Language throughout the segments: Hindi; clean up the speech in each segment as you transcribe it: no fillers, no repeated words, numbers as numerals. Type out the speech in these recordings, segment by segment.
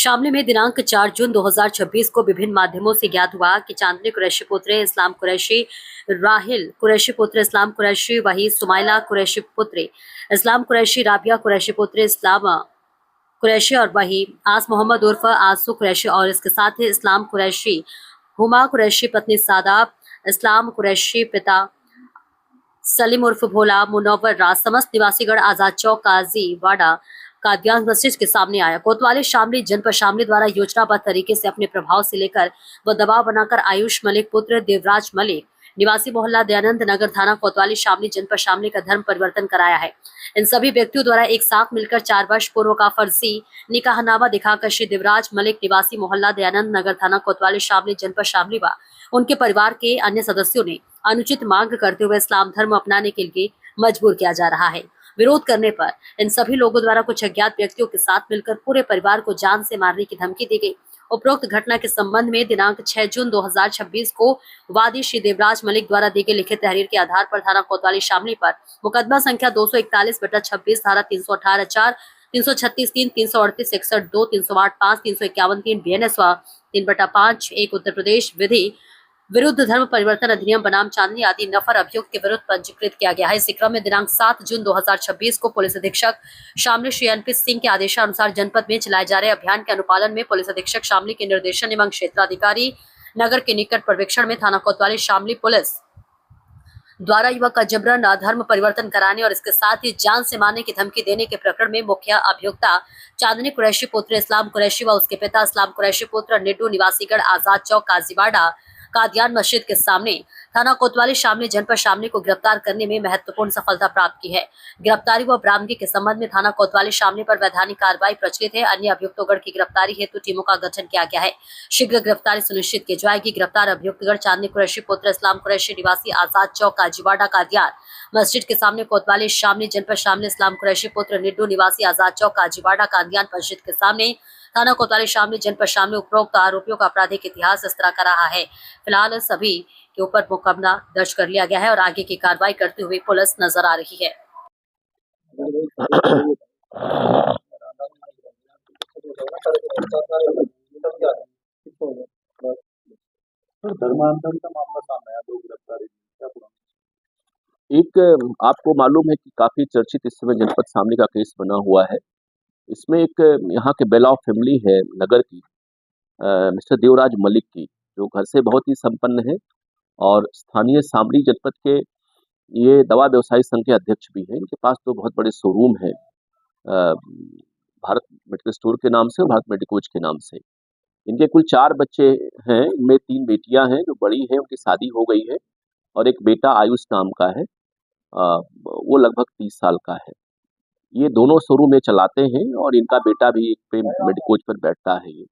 शामली में दिनांक 4 जून 2026 को विभिन्न माध्यमों से ज्ञात हुआ कि चांदनी कुरैशी पुत्र इस्लाम कुरैशी, राहिल कुरैशी पुत्र इस्लाम कुरैशी, वही सुमाइला कुरैशी पुत्र इस्लाम कुरैशी, राबिया कुरैशी पुत्र इस्लाम कुरैशी और वही आस मोहम्मद उर्फ आसू कुरैशी और इसके साथ ही इस्लाम कुरैशी, हुमा कुरैशी पत्नी सादाब, इस्लाम कुरैशी पिता सलीम उर्फ भोला, मुनव्वर राज समस्त निवासीगढ़ आजाद चौक काजी वाडा कादियान मस्जिद के सामने आया। कोतवाली शामली जनपद शामली द्वारा योजनाबद्ध तरीके से अपने प्रभाव से लेकर व दबाव बनाकर आयुष मलिक पुत्र देवराज मलिक निवासी मोहल्ला दयानंद नगर थाना कोतवाली शामली जनपद शामली का धर्म परिवर्तन कराया है। इन सभी व्यक्तियों द्वारा एक साथ मिलकर 4 वर्ष पूर्व का फर्जी निकाहनामा दिखाकर श्री देवराज मलिक निवासी मोहल्ला दयानंद नगर थाना कोतवाली शामली जनपद शामली व उनके परिवार के अन्य सदस्यों ने अनुचित मांग करते हुए इस्लाम धर्म अपनाने के लिए मजबूर किया जा रहा है। विरोध करने पर इन सभी लोगों द्वारा कुछ अज्ञात व्यक्तियों के साथ मिलकर पूरे परिवार को जान से मारने की धमकी दी गई। उपरोक्त घटना के संबंध में दिनांक 6 जून 2026 को वादी श्री देवराज मलिक द्वारा दी गई लिखित तहरीर के आधार पर थाना कोतवाली शामली पर मुकदमा संख्या 241/26 धारा 318(4), 336(3), 338(61)(2), 308(5), 351(3) BNS व 3/5(1) उत्तर प्रदेश विधि विरुद्ध धर्म परिवर्तन अधिनियम बनाम चांदनी आदि नफर अभियुक्त के विरुद्ध पंजीकृत किया गया है। इसी क्रम में दिनांक 7 जून 2026 को पुलिस अधीक्षक शामली श्री एनपी सिंह के आदेशानुसार जनपद में चलाए जा रहे अभियान के अनुपालन में पुलिस अधीक्षक शामली के निर्देशन एवं क्षेत्राधिकारी नगर के निकट पर्यवेक्षण में थाना कोतवाली शामली पुलिस द्वारा युवक का जबरन धर्म परिवर्तन कराने और इसके साथ ही जान से मारने की धमकी देने के प्रकरण में मुख्य अभियुक्ता चांदनी कुरैशी पुत्र इस्लाम कुरैशी व उसके पिता इस्लाम कुरैशी पुत्र निड्डू निवासीगढ़ आजाद चौक काजीवाड़ा कादियान मस्जिद के सामने थाना कोतवाली शामली जनपद शामली को गिरफ्तार करने में महत्वपूर्ण सफलता प्राप्त की है। गिरफ्तारी व बरामदगी के संबंध में थाना कोतवाली शामली पर वैधानिक कार्रवाई प्रचलित है। अन्य अभियुक्तों की गिरफ्तारी हेतु टीमों का गठन किया गया है। शीघ्र गिरफ्तारी सुनिश्चित की जाएगी। गिरफ्तार अभियुक्तगढ़ चांदनी कुरैशी पुत्र इस्लाम कुरैशी निवासी आजाद चौक काजीवाड़ा कादियान मस्जिद के सामने, कोतवाली शामली जनपद शामली इस्लाम कुरैशी पुत्र निड्डू निवासी आजाद चौक काजीवाड़ा कादियान मस्जिद के सामने, थाना कोतवाली शामली जनपद शामली उपरोक्त आरोपियों का आपराधिक इतिहास इस तरह का रहा है। फिलहाल सभी के ऊपर मुकदमा दर्ज कर लिया गया है और आगे की कार्रवाई करते हुए पुलिस नजर आ रही है। धर्मांतरण का मामला सामने आया, 2 गिरफ्तारी क्या पूरा? एक आपको मालूम है कि काफी चर्चित इस समय जनपद शामली का केस बना हुआ है। इसमें एक यहाँ के बेला फैमिली है नगर की, मिस्टर देवराज मलिक की, जो घर से बहुत ही संपन्न है और स्थानीय शामली जनपद के ये दवा व्यवसायी संघ के अध्यक्ष भी हैं। इनके पास तो बहुत बड़े शोरूम है, भारत मेडिकल स्टोर के नाम से और भारत मेडिकोज के नाम से। इनके कुल 4 बच्चे हैं, इनमें 3 बेटियां हैं, जो बड़ी है उनकी शादी हो गई है और एक बेटा आयुष नाम का है, वो लगभग 30 साल का है। ये दोनों शोरूम में चलाते हैं और इनका बेटा भी एक पे मेडिकोज पर बैठता है। ये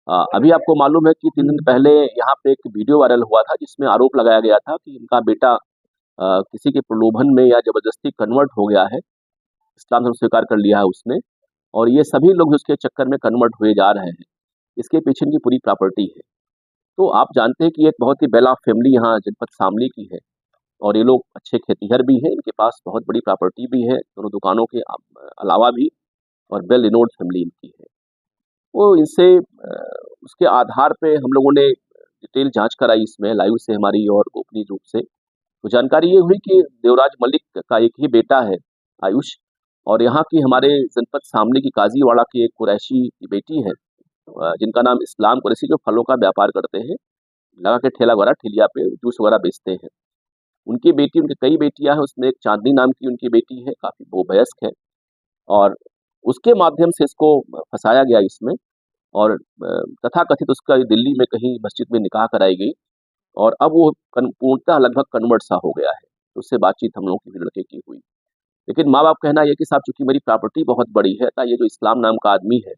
अभी आपको मालूम है कि 3 दिन पहले यहाँ पे एक वीडियो वायरल हुआ था जिसमें आरोप लगाया गया था कि इनका बेटा किसी के प्रलोभन में या जबरदस्ती कन्वर्ट हो गया है, इस्लाम धर्म स्वीकार कर लिया है उसने, और ये सभी लोग उसके चक्कर में कन्वर्ट हुए जा रहे हैं। इसके पीछे इनकी पूरी प्रॉपर्टी है। तो आप जानते हैं कि एक बहुत ही बेला फैमिली यहाँ जनपद शामली की है और ये लोग अच्छे खेतीहर भी हैं, इनके पास बहुत बड़ी प्रॉपर्टी भी है, दोनों दुकानों के अलावा भी, और वेल रिनोन्ड फैमिली इनकी है। वो इनसे उसके आधार पे हम लोगों ने डिटेल जांच कराई इसमें लाइव से हमारी और गोपनीय रूप से। तो जानकारी ये हुई कि देवराज मलिक का एक ही बेटा है आयुष, और यहाँ की हमारे जनपद शामली की काजीवाड़ा की एक कुरैशी की बेटी है, जिनका नाम इस्लाम कुरैशी, जो फलों का व्यापार करते हैं, लगा के ठेला वगैरह, ठेलिया पे जूस वगैरह बेचते हैं। उनकी बेटी, उनकी कई बेटियां हैं, उसमें एक चांदनी नाम की उनकी बेटी है, काफी वो वयस्क है, और उसके माध्यम से इसको फंसाया गया इसमें, और तथाकथित उसका दिल्ली में कहीं मस्जिद में निकाह कराई गई और अब वो पूर्णतः लगभग कन्वर्ट सा हो गया है। तो उससे बातचीत हम लोगों की लड़के की हुई, लेकिन माँ बाप कहना यह कि साहब चूंकि मेरी प्रॉपर्टी बहुत बड़ी है, तो ये जो इस्लाम नाम का आदमी है,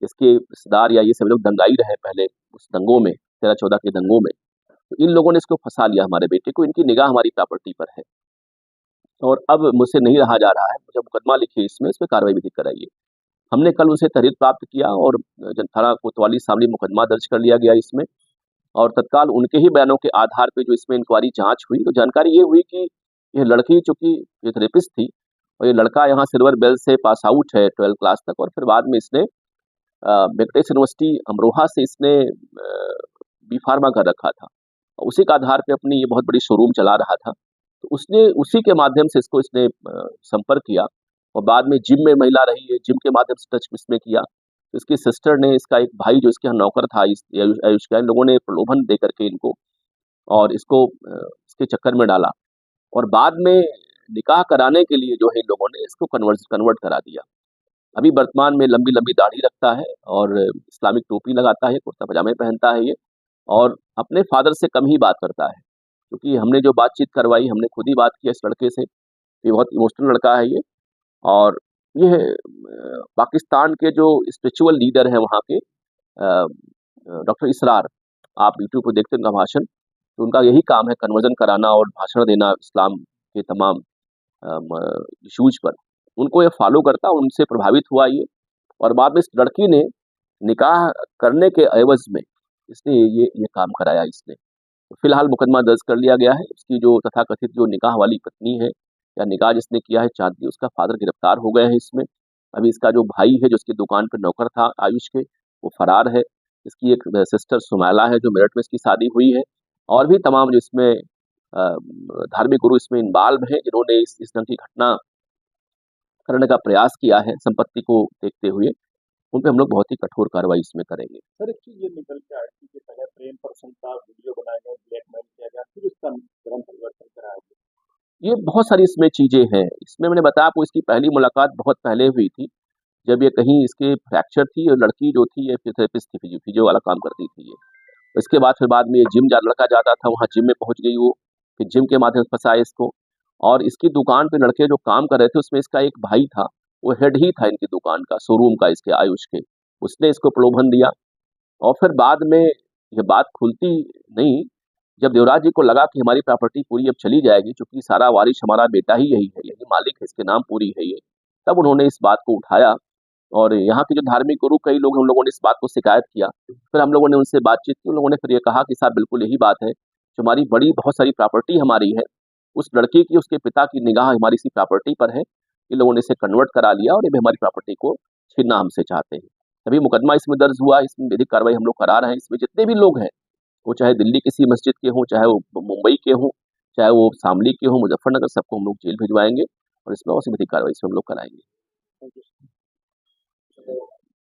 इसके रिश्तेदार या ये सभी लोग दंगाई रहे पहले उस दंगों में, 13-14 के दंगों में, तो इन लोगों ने इसको फंसा लिया हमारे बेटे को, इनकी निगाह हमारी प्रॉपर्टी पर है और अब मुझसे नहीं रहा जा रहा है, मुझे मुकदमा लिखिए, इसमें इस पर कार्रवाई विधिक कराइए। हमने कल उनसे तहरीर प्राप्त किया और थाना कोतवाली शामली मुकदमा दर्ज कर लिया गया इसमें, और तत्काल उनके ही बयानों के आधार पर जो इसमें इंक्वायरी जांच हुई, तो जानकारी ये हुई कि ये लड़की चूंकि थेरेपिस्ट थी और ये लड़का यहाँ सिल्वर बेल से पास आउट है 12th क्लास तक, और फिर बाद में इसने वेंकटेश यूनिवर्सिटी अमरोहा से इसने बी फार्मा कर रखा था। उसी के आधार पे अपनी ये बहुत बड़ी शोरूम चला रहा था। तो उसने उसी के माध्यम से इसने संपर्क किया और बाद में जिम में महिला रही है, जिम के माध्यम से टच इसमें किया। तो इसकी सिस्टर ने, इसका एक भाई जो इसके यहाँ नौकर था आयुष का, इन लोगों ने प्रलोभन दे करके इनको और इसको इसके चक्कर में डाला और बाद में निकाह कराने के लिए जो है इन लोगों ने इसको कन्वर्ट करा दिया। अभी वर्तमान में लंबी-लंबी दाढ़ी रखता है और इस्लामिक टोपी लगाता है, कुर्ता पजामे पहनता है ये और अपने फादर से कम ही बात करता है। क्योंकि हमने जो बातचीत करवाई, हमने खुद ही बात की इस लड़के से, ये बहुत इमोशनल लड़का है ये और ये पाकिस्तान के जो स्पिरिचुअल लीडर हैं वहाँ के डॉक्टर इसरार, आप यूट्यूब पे देखते हैं उनका भाषण, तो उनका यही काम है कन्वर्जन कराना और भाषण देना इस्लाम के तमाम इश्यूज पर। उनको ये फॉलो करता, उनसे प्रभावित हुआ ये और बाद में इस लड़की ने निकाह करने के एवज में इसने ये काम कराया इसने। तो फिलहाल मुकदमा दर्ज कर लिया गया है। उसकी जो तथाकथित जो निकाह वाली पत्नी है या निकाह जिसने किया है चांदनी, उसका फादर गिरफ्तार हो गए हैं इसमें। अभी इसका जो भाई है जो उसकी दुकान पर नौकर था आयुष के, वो फरार है। इसकी एक सिस्टर सुमैला है जो मेरठ में इसकी शादी हुई है और भी तमाम जो इसमें धार्मिक गुरु इसमें इन्वॉल्व हैं जिन्होंने इस ढंग की घटना करने का प्रयास किया है संपत्ति को देखते हुए, उन पे हम लोग बहुत ही कठोर कार्रवाई इसमें करेंगे। सर एक चीज ये निकल के आई थी कि पहले प्रेम प्रसंग का वीडियो बनाया गया, ब्लैकमेल किया गया, फिर इसका धर्म परिवर्तन कराया गया। ये बहुत सारी इसमें चीजें हैं। इसमें मैंने बताया आपको इसकी पहली मुलाकात बहुत पहले हुई थी, जब ये कहीं इसके फ्रैक्चर थी और लड़की जो थी ये फिजियोथेरेपिस्ट थी, फिजियो वाला काम करती थी ये। इसके बाद में ये लड़का जाता था, वहाँ जिम में पहुंच गई वो, फिर जिम के माध्यम से फंसाया इसको और इसकी दुकान पे लड़के जो काम कर रहे थे उसमें इसका एक भाई था, वो हेड ही था इनकी दुकान का, शोरूम का इसके आयुष के। उसने इसको प्रलोभन दिया और फिर बाद में ये बात खुलती नहीं, जब देवराज जी को लगा कि हमारी प्रॉपर्टी पूरी अब चली जाएगी, चूंकि सारा वारिस हमारा बेटा ही यही है, यही मालिक है, इसके नाम पूरी है ये, तब उन्होंने इस बात को उठाया और यहाँ के जो धार्मिक गुरु कई लोग, हम लोगों ने इस बात को शिकायत किया। फिर हम लोगों ने उनसे बातचीत की, उन लोगों ने फिर ये कहा कि साहब बिल्कुल यही बात है, जो हमारी बड़ी बहुत सारी प्रॉपर्टी हमारी है, उस लड़के की, उसके पिता की निगाह हमारी इसी प्रॉपर्टी पर है, इन लोगों ने इसे कन्वर्ट करा लिया और ये भी हमारी प्रॉपर्टी को छीनना हमसे चाहते हैं। तभी मुकदमा इसमें दर्ज हुआ, इसमें विधिक कार्रवाई हम लोग करा रहे हैं। इसमें जितने भी लोग हैं, वो चाहे दिल्ली किसी मस्जिद के हों, चाहे वो मुंबई के हों, चाहे वो शामली के हों, मुजफ्फरनगर, सबको हम लोग जेल भिजवाएंगे और इसमें और सी विधिक कार्रवाई इसमें हम लोग कराएंगे। Thank you.